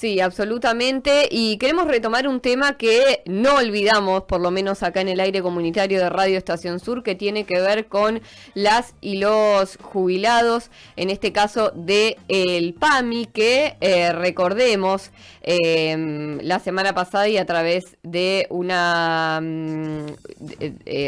Sí, absolutamente. Y queremos retomar un tema que no olvidamos, por lo menos acá en el aire comunitario de Radio Estación Sur, que tiene que ver con las y los jubilados, en este caso de el PAMI, que recordemos, la semana pasada y a través de una...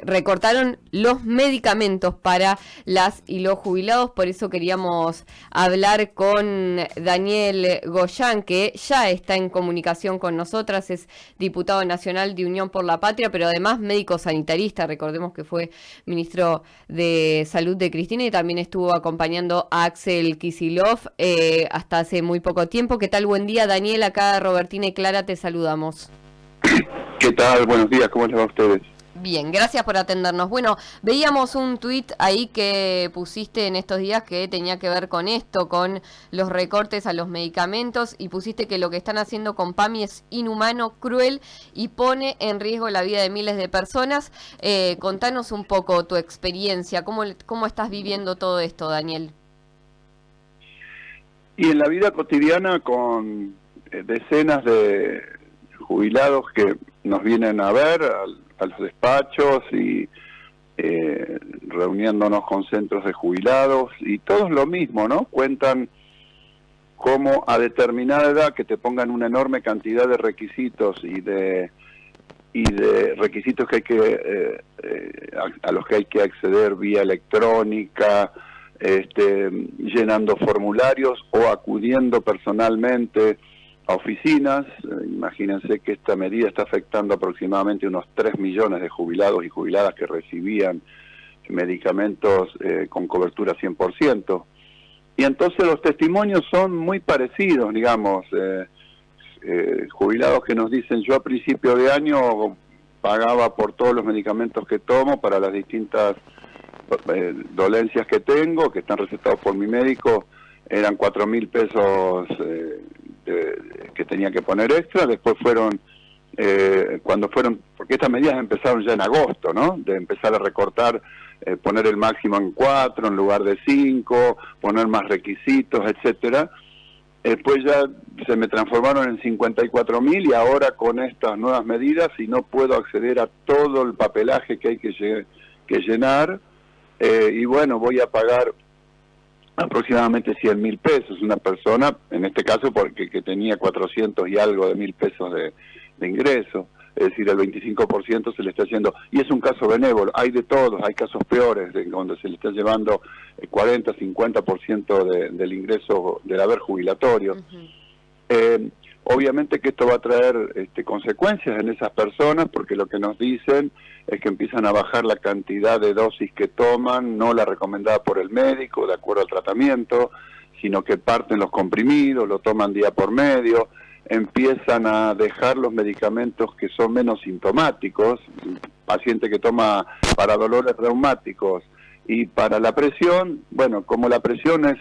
recortaron los medicamentos para las y los jubilados, por eso queríamos hablar con Daniel Goyán, que ya está en comunicación con nosotras, es diputado nacional de Unión por la Patria, pero además médico sanitarista, recordemos que fue ministro de Salud de Cristina y también estuvo acompañando a Axel Kicillof hasta hace muy poco tiempo. ¿Qué tal? Buen día, Daniel, acá Robertina y Clara te saludamos. ¿Qué tal? Buenos días, ¿cómo les va a ustedes? Bien, gracias por atendernos. Bueno, veíamos un tuit ahí que pusiste en estos días que tenía que ver con esto, con los recortes a los medicamentos, y pusiste que lo que están haciendo con PAMI es inhumano, cruel y pone en riesgo la vida de miles de personas. Contanos un poco tu experiencia, cómo estás viviendo todo esto, Daniel. Y en la vida cotidiana con decenas de jubilados que nos vienen a ver a los despachos y reuniéndonos con centros de jubilados y todos lo mismo, ¿no? Cuentan cómo a determinada edad que te pongan una enorme cantidad de requisitos y de requisitos que hay que a los que hay que acceder vía electrónica, llenando formularios o acudiendo personalmente a oficinas. Imagínense que esta medida está afectando aproximadamente unos 3 millones de jubilados y jubiladas que recibían medicamentos con cobertura 100%. Y entonces los testimonios son muy parecidos, digamos, jubilados que nos dicen: yo a principio de año pagaba por todos los medicamentos que tomo para las distintas dolencias que tengo, que están recetados por mi médico, eran 4.000 pesos que tenía que poner extra. Después fueron, porque estas medidas empezaron ya en agosto, ¿no? De empezar a recortar, poner el máximo en 4 en lugar de 5, poner más requisitos, etcétera. Después ya se me transformaron en 54.000 y ahora con estas nuevas medidas, si no puedo acceder a todo el papelaje que hay que llenar, y bueno, voy a pagar aproximadamente 100.000 pesos, una persona, en este caso porque que tenía 400 y algo de mil pesos de ingreso, es decir, el 25% se le está yendo, y es un caso benévolo, hay de todos, hay casos peores, donde se le está llevando 40, 50% del ingreso del haber jubilatorio. Uh-huh. Obviamente que esto va a traer consecuencias en esas personas, porque lo que nos dicen es que empiezan a bajar la cantidad de dosis que toman, no la recomendada por el médico, de acuerdo al tratamiento, sino que parten los comprimidos, lo toman día por medio, empiezan a dejar los medicamentos que son menos sintomáticos, paciente que toma para dolores reumáticos y para la presión, bueno, como la presión es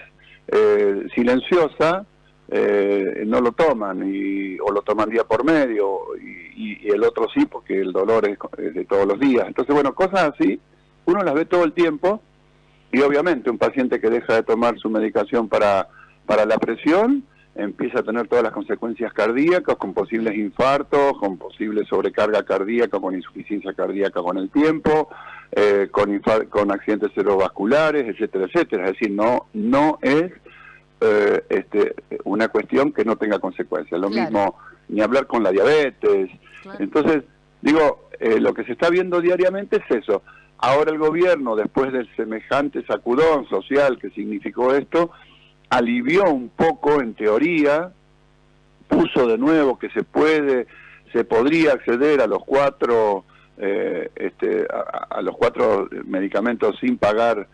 silenciosa, no lo toman o lo toman día por medio y el otro sí, porque el dolor es de todos los días. Entonces, bueno, cosas así uno las ve todo el tiempo, y obviamente un paciente que deja de tomar su medicación para la presión empieza a tener todas las consecuencias cardíacas, con posibles infartos, con posible sobrecarga cardíaca, con insuficiencia cardíaca con el tiempo, con accidentes cerebrovasculares, etcétera, etcétera. Es decir, no es una cuestión que no tenga consecuencias. Lo claro. Mismo, ni hablar con la diabetes. Claro. Entonces, digo, lo que se está viendo diariamente es eso. Ahora el gobierno, después del semejante sacudón social que significó esto, alivió un poco en teoría, puso de nuevo que se podría acceder a los 4 a los 4 medicamentos sin pagar,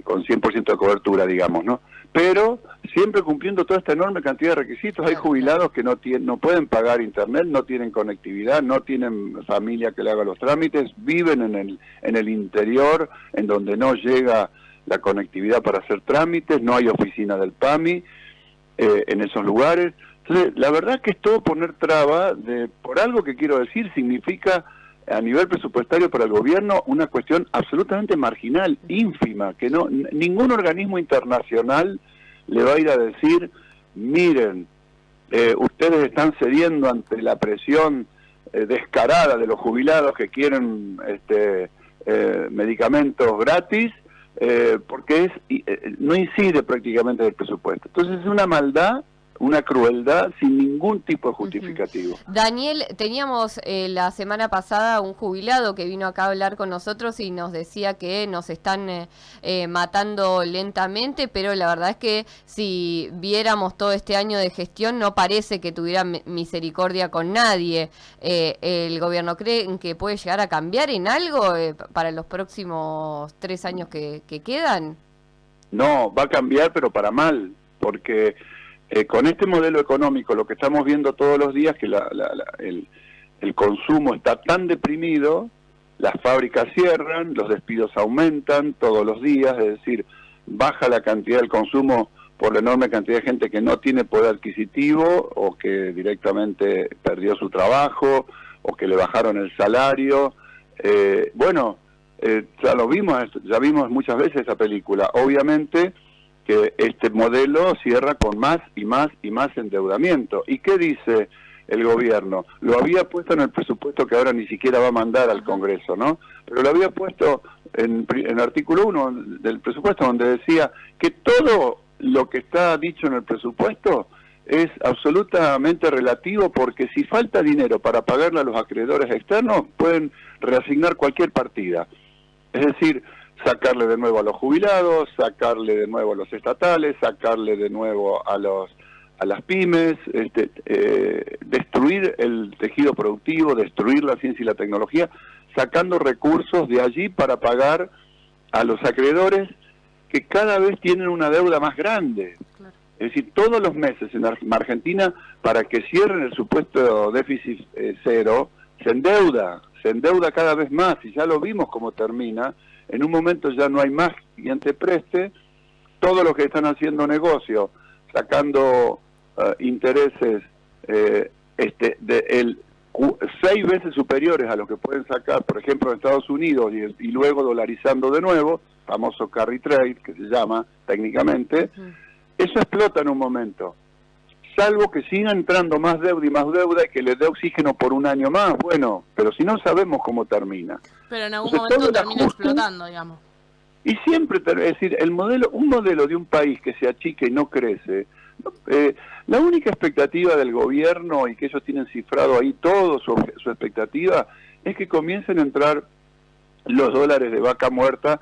con 100% de cobertura, digamos, ¿no? Pero siempre cumpliendo toda esta enorme cantidad de requisitos. Hay jubilados que no pueden pagar internet, no tienen conectividad, no tienen familia que le haga los trámites, viven en el interior, en donde no llega la conectividad para hacer trámites, no hay oficina del PAMI en esos lugares. Entonces, la verdad que es todo poner traba, por algo que quiero decir, significa a nivel presupuestario para el gobierno una cuestión absolutamente marginal, ínfima, que ningún organismo internacional le va a ir a decir: miren, ustedes están cediendo ante la presión descarada de los jubilados que quieren medicamentos gratis, porque no incide prácticamente en el presupuesto. Entonces es una maldad, una crueldad sin ningún tipo de justificativo. Daniel, teníamos la semana pasada un jubilado que vino acá a hablar con nosotros y nos decía que nos están matando lentamente, pero la verdad es que si viéramos todo este año de gestión no parece que tuviera misericordia con nadie. ¿El gobierno cree que puede llegar a cambiar en algo para los próximos 3 años que quedan? No, va a cambiar, pero para mal, porque con este modelo económico lo que estamos viendo todos los días que el consumo está tan deprimido, las fábricas cierran, los despidos aumentan todos los días, es decir, baja la cantidad del consumo por la enorme cantidad de gente que no tiene poder adquisitivo o que directamente perdió su trabajo o que le bajaron el salario. Ya vimos muchas veces esa película. Obviamente que este modelo cierra con más y más y más endeudamiento. ¿Y qué dice el gobierno? Lo había puesto en el presupuesto que ahora ni siquiera va a mandar al Congreso, ¿no? Pero lo había puesto en artículo 1 del presupuesto, donde decía que todo lo que está dicho en el presupuesto es absolutamente relativo, porque si falta dinero para pagarle a los acreedores externos, pueden reasignar cualquier partida. Es decir, sacarle de nuevo a los jubilados, sacarle de nuevo a los estatales, sacarle de nuevo a las pymes, destruir el tejido productivo, destruir la ciencia y la tecnología, sacando recursos de allí para pagar a los acreedores que cada vez tienen una deuda más grande. Claro. Es decir, todos los meses en Argentina, para que cierren el supuesto déficit cero, se endeuda cada vez más, y ya lo vimos cómo termina. En un momento ya no hay más quien te preste, todos los que están haciendo negocio, sacando intereses 6 veces superiores a lo que pueden sacar, por ejemplo, en Estados Unidos, y luego dolarizando de nuevo, famoso carry trade, que se llama técnicamente, eso explota en un momento. Salvo que siga entrando más deuda y que le dé oxígeno por un año más, bueno, pero si no sabemos cómo termina. Pero en algún momento termina explotando, digamos. Y siempre, es decir, un modelo de un país que se achica y no crece, la única expectativa del gobierno, y que ellos tienen cifrado ahí todo su expectativa, es que comiencen a entrar los dólares de vaca muerta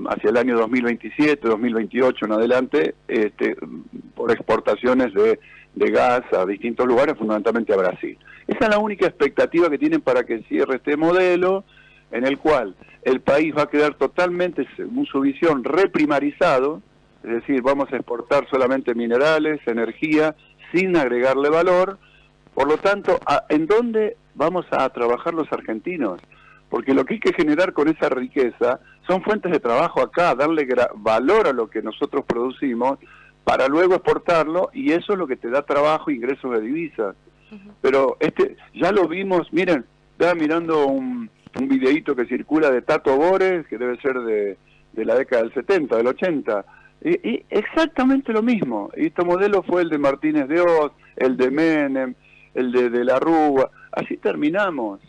hacia el año 2027, 2028 en adelante, por exportaciones de gas a distintos lugares, fundamentalmente a Brasil. Esa es la única expectativa que tienen para que cierre este modelo, en el cual el país va a quedar totalmente, según su visión, reprimarizado, es decir, vamos a exportar solamente minerales, energía, sin agregarle valor. Por lo tanto, ¿en dónde vamos a trabajar los argentinos? Porque lo que hay que generar con esa riqueza son fuentes de trabajo acá, darle valor a lo que nosotros producimos para luego exportarlo, y eso es lo que te da trabajo, ingresos de divisas. Pero ya lo vimos, miren, estaba mirando un videíto que circula de Tato Bores, que debe ser de la década del 70, del 80, y exactamente lo mismo. Y este modelo fue el de Martínez de Oz, el de Menem, el de la Rúa, así terminamos.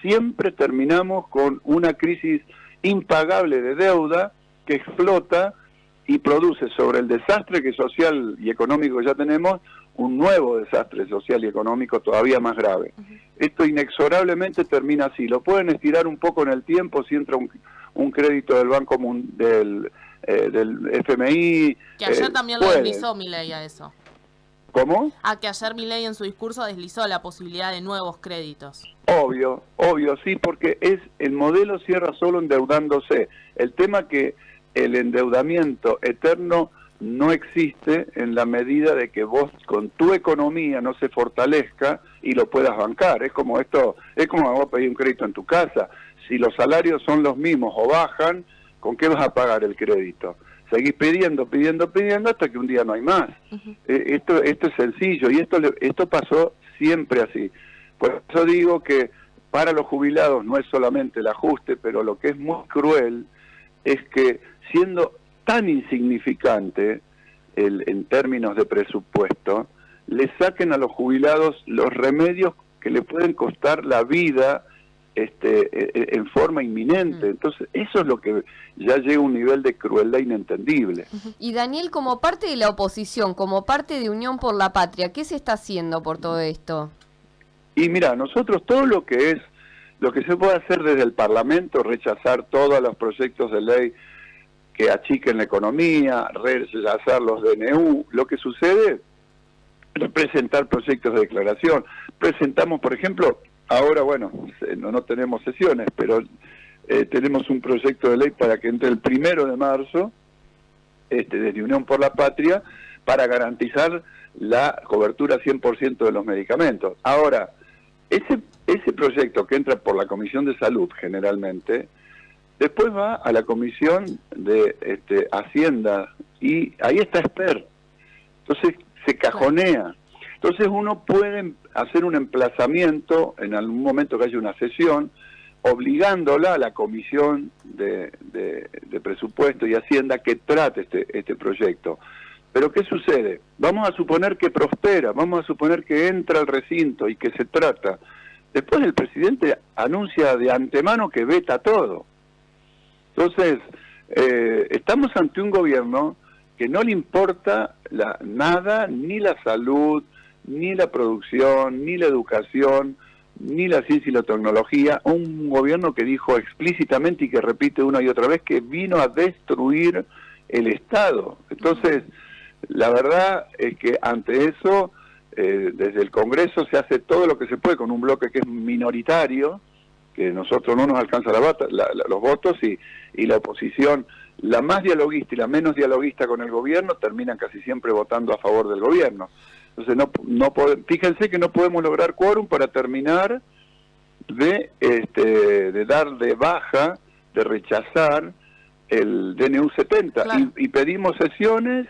Siempre terminamos con una crisis impagable de deuda que explota y produce sobre el desastre que social y económico ya tenemos, un nuevo desastre social y económico todavía más grave. Esto inexorablemente termina así. Lo pueden estirar un poco en el tiempo si entra un crédito del Banco del FMI. Que ayer también lo deslizó Milei a eso. ¿Cómo? Que ayer Milei en su discurso deslizó la posibilidad de nuevos créditos. Obvio, sí, porque el modelo cierra solo endeudándose. El tema que el endeudamiento eterno no existe en la medida de que vos con tu economía no se fortalezca y lo puedas bancar. Es como vos pedir un crédito en tu casa. Si los salarios son los mismos o bajan, ¿con qué vas a pagar el crédito? Seguís pidiendo hasta que un día no hay más. Esto es sencillo, y esto pasó siempre así. Por eso digo que para los jubilados no es solamente el ajuste, pero lo que es muy cruel es que, siendo tan insignificante en términos de presupuesto, le saquen a los jubilados los remedios que le pueden costar la vida en forma inminente. Entonces, eso es lo que ya llega a un nivel de crueldad inentendible. Y Daniel, como parte de la oposición, como parte de Unión por la Patria, ¿qué se está haciendo por todo esto? Y mira, nosotros todo lo que se puede hacer desde el Parlamento, rechazar todos los proyectos de ley que achiquen la economía, rechazar los DNU, lo que sucede, presentar proyectos de declaración. Presentamos, por ejemplo, ahora, bueno, no tenemos sesiones, pero tenemos un proyecto de ley para que entre el 1 de marzo, desde Unión por la Patria, para garantizar la cobertura 100% de los medicamentos. Ahora, ese proyecto que entra por la Comisión de Salud generalmente, después va a la Comisión de Hacienda y ahí está Esper. Entonces se cajonea. Entonces uno puede hacer un emplazamiento en algún momento que haya una sesión, obligándola a la Comisión de Presupuesto y Hacienda que trate este proyecto. Pero ¿qué sucede? Vamos a suponer que prospera, vamos a suponer que entra al recinto y que se trata. Después el presidente anuncia de antemano que veta todo. Entonces, estamos ante un gobierno que no le importa nada, ni la salud, ni la producción, ni la educación, ni la ciencia y la tecnología. Un gobierno que dijo explícitamente y que repite una y otra vez que vino a destruir el Estado. Entonces, la verdad es que ante eso, desde el Congreso se hace todo lo que se puede con un bloque que es minoritario, que nosotros no nos alcanza los votos, y la oposición, la más dialoguista y la menos dialoguista con el gobierno, terminan casi siempre votando a favor del gobierno. Entonces, fíjense que no podemos lograr quórum para terminar de dar de baja, de rechazar el DNU 70. Claro. Y pedimos sesiones,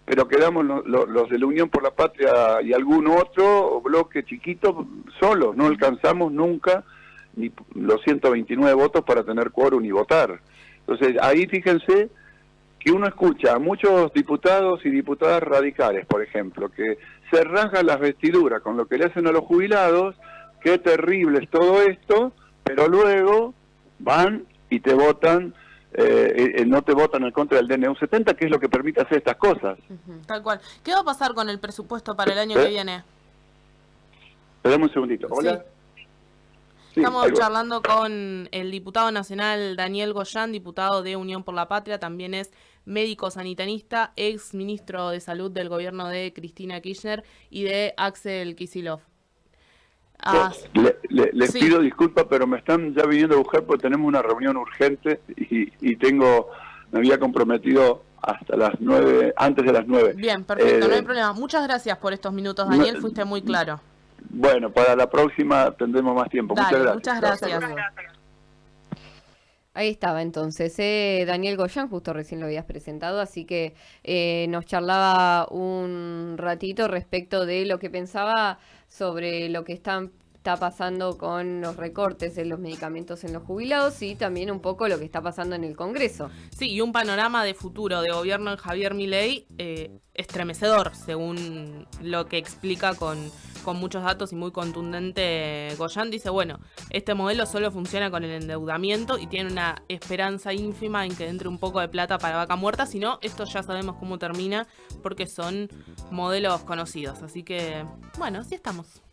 pero quedamos los de la Unión por la Patria y algún otro bloque chiquito solos, no alcanzamos nunca ni los 129 votos para tener quórum y votar. Entonces, ahí fíjense que uno escucha a muchos diputados y diputadas radicales, por ejemplo, que se rasgan las vestiduras con lo que le hacen a los jubilados, qué terrible es todo esto, pero luego van y te votan, no te votan en contra del DNU 70, que es lo que permite hacer estas cosas. Tal cual. ¿Qué va a pasar con el presupuesto para el año que viene? Esperame un segundito. Hola. Sí. Estamos charlando con el diputado nacional Daniel Goyán, diputado de Unión por la Patria, también es médico sanitarista, ex ministro de Salud del gobierno de Cristina Kirchner y de Axel Kicillof. Les pido disculpas, pero me están ya viniendo a buscar porque tenemos una reunión urgente y me había comprometido hasta las 9, antes de las 9. Bien, perfecto, no hay problema. Muchas gracias por estos minutos, Daniel, fuiste muy claro. Bueno, para la próxima tendremos más tiempo. Dale, muchas gracias. Muchas gracias. Ahí estaba entonces, Daniel Goyán, justo recién lo habías presentado, así que nos charlaba un ratito respecto de lo que pensaba sobre lo que está pasando con los recortes en los medicamentos en los jubilados y también un poco lo que está pasando en el Congreso. Sí, y un panorama de futuro de gobierno de Javier Milei estremecedor, según lo que explica con muchos datos y muy contundente Goyán. Dice, bueno, este modelo solo funciona con el endeudamiento y tiene una esperanza ínfima en que entre un poco de plata para vaca muerta, si no, esto ya sabemos cómo termina porque son modelos conocidos. Así que, bueno, así estamos.